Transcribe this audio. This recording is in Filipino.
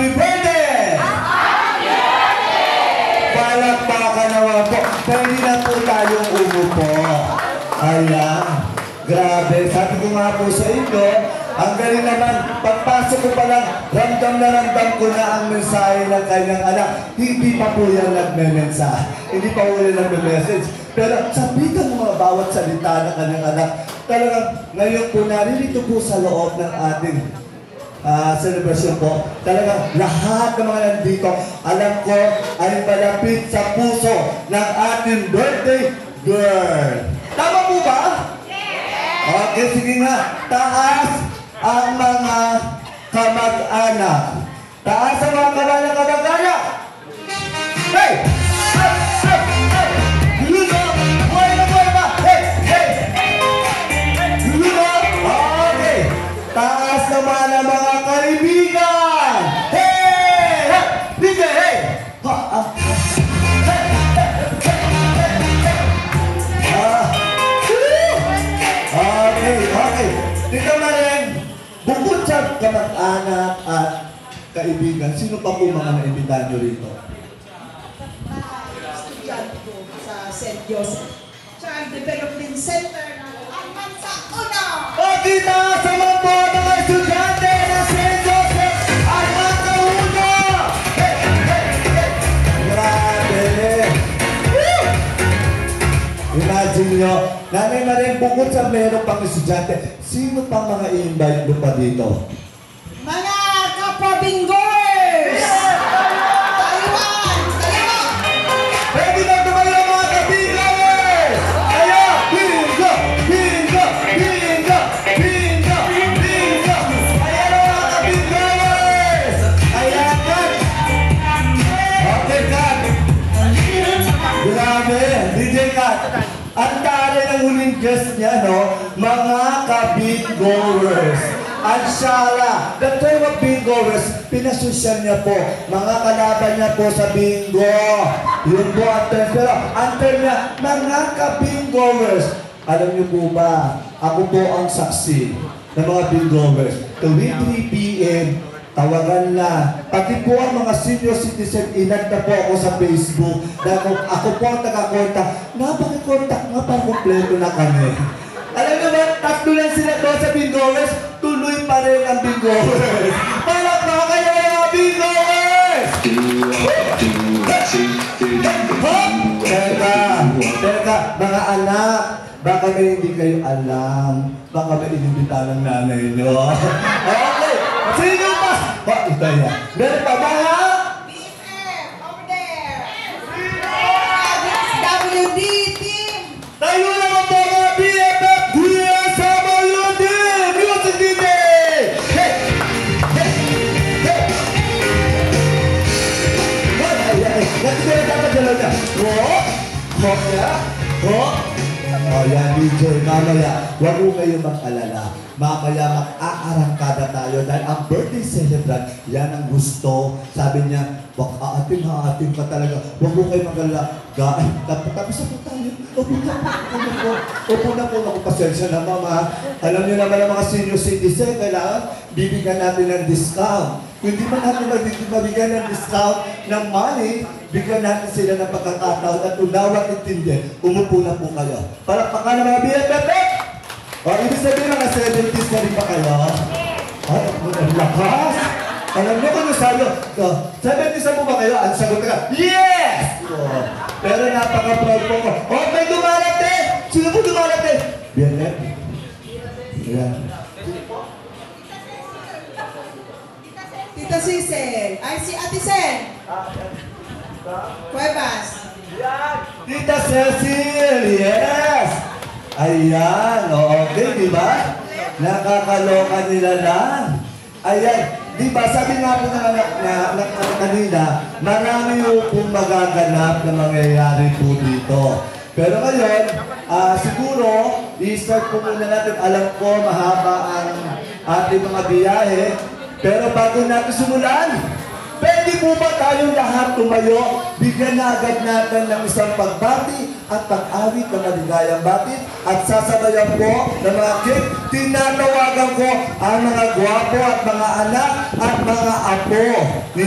happy birthday! Happy birthday! Palakpakan naman po. Pwede na po tayong umupo. Ayan. Grabe. Sabi ko nga po sa inyo, ang galing naman, pagpasok ko pa lang, ramdam na ramdam ko na ang mensahe ng kanyang anak. Hindi pa po yan nagme-mensahe. Hindi pa po yan nagme-message. Pero sabitan mo mga bawat salita ng kanyang anak. Talagang ngayon po naririto po sa loob ng ating celebration po. Talagang lahat ng mga nandito, alam ko ay malapit sa puso ng ating birthday girl. Tama po ba? Okay, sige nga. Taas ang mga kamag-anak. Taas ang mga kamag-anak. Hey! Hey! Hey! Hey! Luno! Buhay na buhay ba? Hey! Hey! Luno! Okay. Taas naman ang mga kaibigan. Hey! Hey! DJ! Hey! Ha! Ah! Okay. Dito na rin, bukod sa kamag-anak at kaibigan, sino pa po mga naimbitahan nyo rito? Estudyante ko sa St. Joseph Child Development Center ng Almansa Uno. Pagkita sa mga po mga estudyante ng St. Joseph Almansa Uno! Hey! Hey! Hey! Grabe! Imagine nyo, Nanay Maring, bukod sa meron pang estudyante, sino pang mga i-invite mo pa dito? Mga kapabinggers! Taiwan! Tayo! Pwede na tumayo mga kabingers! Kaya, bingo! Bingo! Bingo! Bingo! Bingo! Ayan na mga kabingers! Ayan, Kat! Okay, Kat! Grabe! DJ Kat! Ang tari ng huling guest niya, no? Mga kabinggoers. At Shala, the term of bingoers, pinasosyal niya po. Mga kalaban niya po sa bingo. Yun po ang term. Pero ang term niya, mga kabinggoers. Alam niyo po ba, ako po ang saksi ng mga bingoers. Tuwing 3 p.m., tawagan na. Pati po ang mga senior citizen, inad na po ako sa Facebook. Dahil ako po ang taga-contact. Napaki-contact nga para kompleto na kami. Alam niyo ba, tatlo lang sila doon sa bingoers, tuloy pa rin ang bingoers. Palakpakan kayo mga bingoers! Teka, mga anak, baka may hindi kayo alam. Baka may inimbita ng nanay niyo. Okay, sino pa? Ito yan. Meron pa mga? BFF! Over there! WD team! Tayo naman po mga BFF! DSWD! Music DJ! Hey! Hey! Hey! Ay! Ganito na dapat dalaw niya. Ho! Ho niya? Ho! O yan, DJ, mamaya, huwag mo kayo mag-alala. Mamaya mag-aarangkada tayo dahil ang birthday celebrant, yan ang gusto. Sabi niya, wag aating ka talaga. Huwag mo kayo mag-alala. Tapos ako tayo. Opo na po, naku, pasensya na mama. Alam niyo naman ang mga senior citizen, kailangan bibigyan natin ng discount. Kung di man natin mabigyan ng discount ng money, bigyan natin sila ng pagkakataon at unawang intindi, umupo na po kayo. Palakpakan ng mga BFF! O, ibig sabihin mga 70s na rin ba kayo? Ay, ang lakas! Alam niyo kung sabi, 70s na po ba kayo? Ang sagot ka, yes! Pero napaka-proud po ko. O, may dumarating! Sino po dumarating? BFF? Ayan. Tita Sisel! Ay, si Ate Sen! Cuevas! Tita Cecil, yes! Ayan, okay, di ba? Nakakaloka nila lang. Ayan, di ba, sabi nga po ng anak na kanina, marami pong magaganap na mangyayari po dito. Pero ngayon, siguro, i-start po muna natin. Alam ko, mahaba ang ating mga biyahe. Pero bago natin simulan, pwede po ba tayong lahat tumayo? Bigyan na agad natin ng isang pagbati at pag-awit ng maligayang batid at sasabayan ko ng mga cake. Tinatawagan ko ang mga gwapo at mga anak at mga apo ni